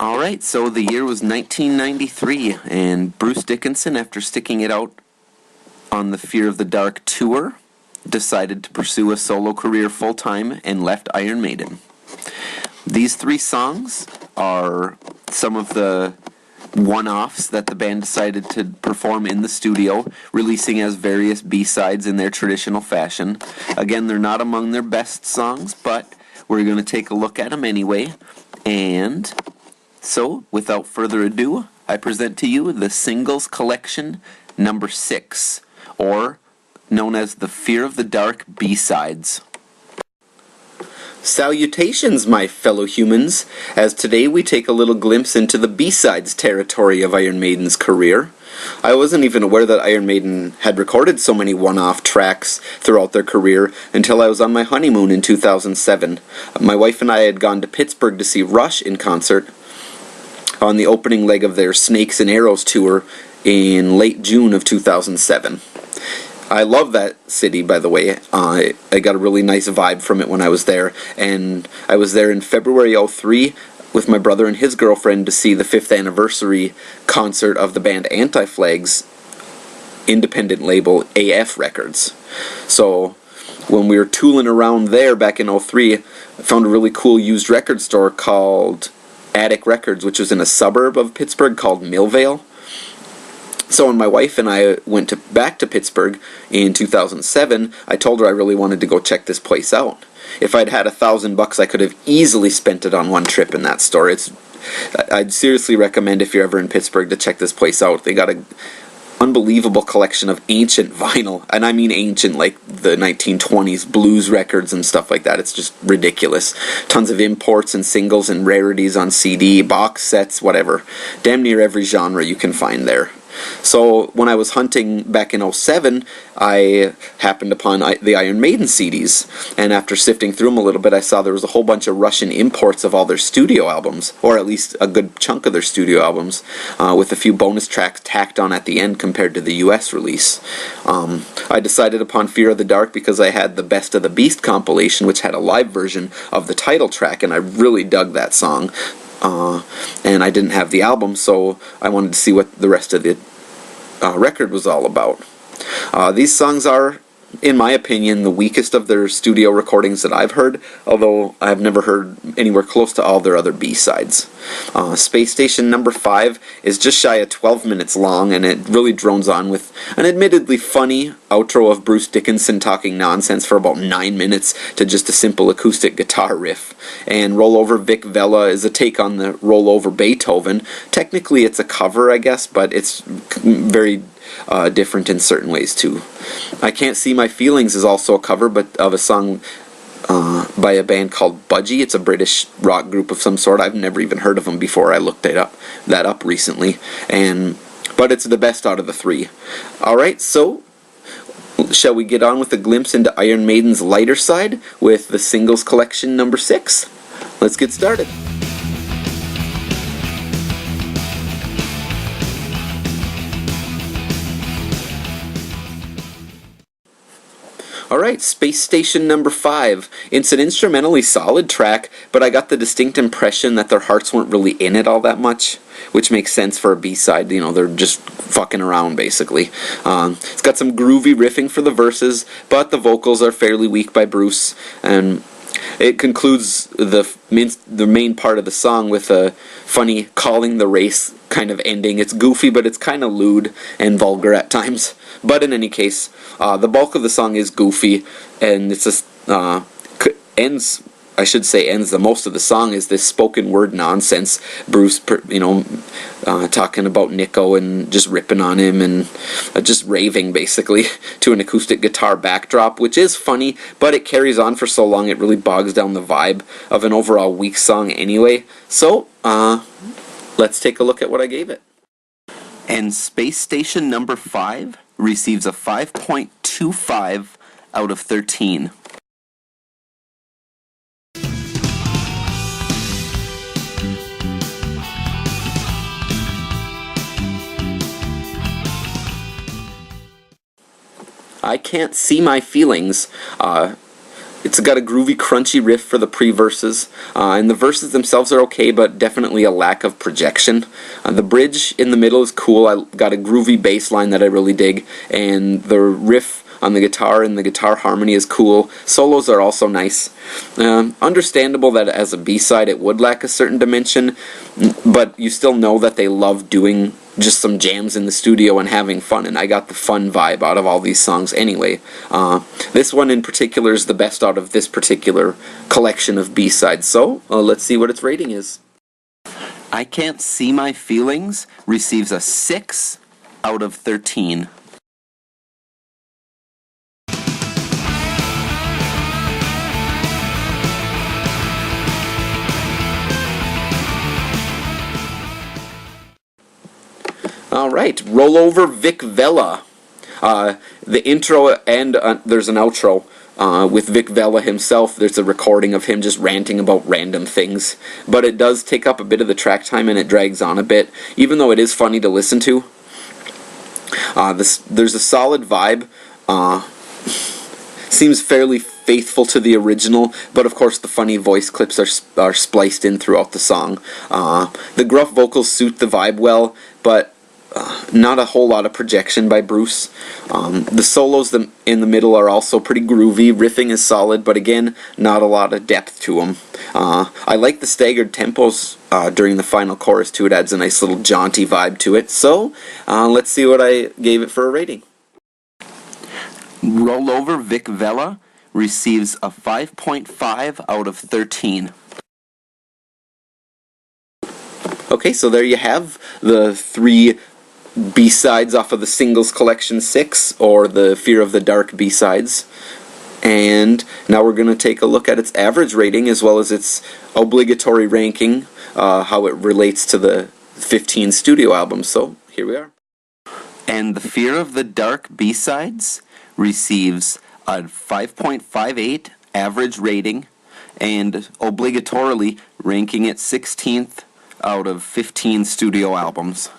Alright, so the year was 1993, and Bruce Dickinson, after sticking it out on the Fear of the Dark tour, decided to pursue a solo career full-time and left Iron Maiden. These three songs are some of the one-offs that the band decided to perform in the studio, releasing as various B-sides in their traditional fashion. Again, they're not among their best songs, but we're going to take a look at them anyway. And so, without further ado, I present to you the Singles Collection number 6, or known as the Fear of the Dark B-sides. Salutations, my fellow humans, as today we take a little glimpse into the B-sides territory of Iron Maiden's career. I wasn't even aware that Iron Maiden had recorded so many one-off tracks throughout their career until I was on my honeymoon in 2007. My wife and I had gone to Pittsburgh to see Rush in concert on the opening leg of their Snakes and Arrows tour in late June of 2007. I love that city, by the way. I got a really nice vibe from it when I was there, and I was there in February '03 with my brother and his girlfriend to see the 5th anniversary concert of the band Anti-Flag's independent label AF Records. So when we were tooling around there back in '03, I found a really cool used record store called Attic Records, which was in a suburb of Pittsburgh called Millvale. So when my wife and I went back to Pittsburgh in 2007, I told her I really wanted to go check this place out. If I'd had $1,000, I could have easily spent it on one trip in that store. I'd seriously recommend, if you're ever in Pittsburgh, to check this place out. They got an unbelievable collection of ancient vinyl, and I mean ancient, like the 1920s blues records and stuff like that. It's just ridiculous. Tons of imports and singles and rarities on CD, box sets, whatever. Damn near every genre you can find there. So when I was hunting back in '07, I happened upon the Iron Maiden CDs, and after sifting through them a little bit, I saw there was a whole bunch of Russian imports of all their studio albums, or at least a good chunk of their studio albums, with a few bonus tracks tacked on at the end compared to the US release. I decided upon Fear of the Dark because I had the Best of the Beast compilation, which had a live version of the title track, and I really dug that song. And I didn't have the album, so I wanted to see what the rest of the record was all about. These songs are, in my opinion, the weakest of their studio recordings that I've heard, although I've never heard anywhere close to all their other B-sides. Space Station number 5 is just shy of 12 minutes long, and it really drones on with an admittedly funny outro of Bruce Dickinson talking nonsense for about 9 minutes to just a simple acoustic guitar riff. And Roll Over Vic Vela is a take on the Roll Over Beethoven. Technically it's a cover, I guess, but it's very different in certain ways too. I Cant See My Feelings is also a cover, but of a song by a band called Budgie. It's a British rock group of some sort. I've never even heard of them before. I looked that up recently, but it's the best out of the three. Alright, so shall we get on with a glimpse into Iron Maiden's lighter side with the Singles Collection number 6? Let's get started. Alright, Space Station number 5. It's an instrumentally solid track, but I got the distinct impression that their hearts weren't really in it all that much, which makes sense for a B-side. You know, they're just fucking around, basically. It's got some groovy riffing for the verses, but the vocals are fairly weak by Bruce, and it concludes the main part of the song with a funny calling the race kind of ending. It's goofy, but it's kind of lewd and vulgar at times. But in any case, the bulk of the song is goofy, and it's just ends the most of the song is this spoken word nonsense. Bruce, talking about Nico and just ripping on him and just raving basically to an acoustic guitar backdrop, which is funny, but it carries on for so long it really bogs down the vibe of an overall weak song anyway. So, let's take a look at what I gave it. And Space Station number 5 receives a 5.25 out of 13. I Can't See My Feelings It's got a groovy, crunchy riff for the pre-verses, and the verses themselves are okay, but definitely a lack of projection. The bridge in the middle is cool. I got a groovy bass line that I really dig, and the riff on the guitar and the guitar harmony is cool. Solos are also nice. Understandable that as a B-side it would lack a certain dimension, but you still know that they love doing just some jams in the studio and having fun, and I got the fun vibe out of all these songs anyway. This one in particular is the best out of this particular collection of B-sides, so let's see what its rating is. I Can't See My Feelings receives a 6 out of 13. Alright, Roll Over Vic Vela. The intro and there's an outro with Vic Vela himself. There's a recording of him just ranting about random things. But it does take up a bit of the track time and it drags on a bit, even though it is funny to listen to. There's a solid vibe. Seems fairly faithful to the original, but of course the funny voice clips are spliced in throughout the song. The gruff vocals suit the vibe well, but not a whole lot of projection by Bruce. The solos in the middle are also pretty groovy. Riffing is solid, but again, not a lot of depth to them. I like the staggered tempos during the final chorus too. It adds a nice little jaunty vibe to it. So, let's see what I gave it for a rating. Roll Over Vic Vela receives a 5.5 out of 13. Okay, so there you have the 3 B-sides off of the Singles Collection 6, or the Fear of the Dark B-sides. And now we're going to take a look at its average rating as well as its obligatory ranking, how it relates to the 15 studio albums. So here we are. And the Fear of the Dark B-sides receives a 5.58 average rating, and obligatorily ranking it 16th out of 15 studio albums.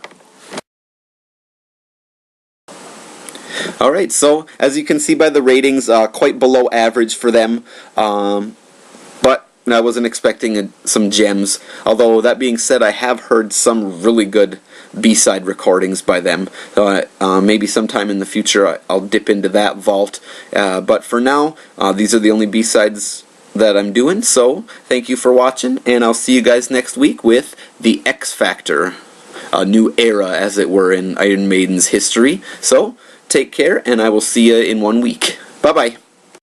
Alright, so as you can see by the ratings, quite below average for them, but I wasn't expecting some gems. Although, that being said, I have heard some really good B-side recordings by them. Maybe sometime in the future I'll dip into that vault, but for now, these are the only B-sides that I'm doing, so thank you for watching, and I'll see you guys next week with The X Factor, a new era, as it were, in Iron Maiden's history. So, take care, and I will see you in 1 week. Bye-bye.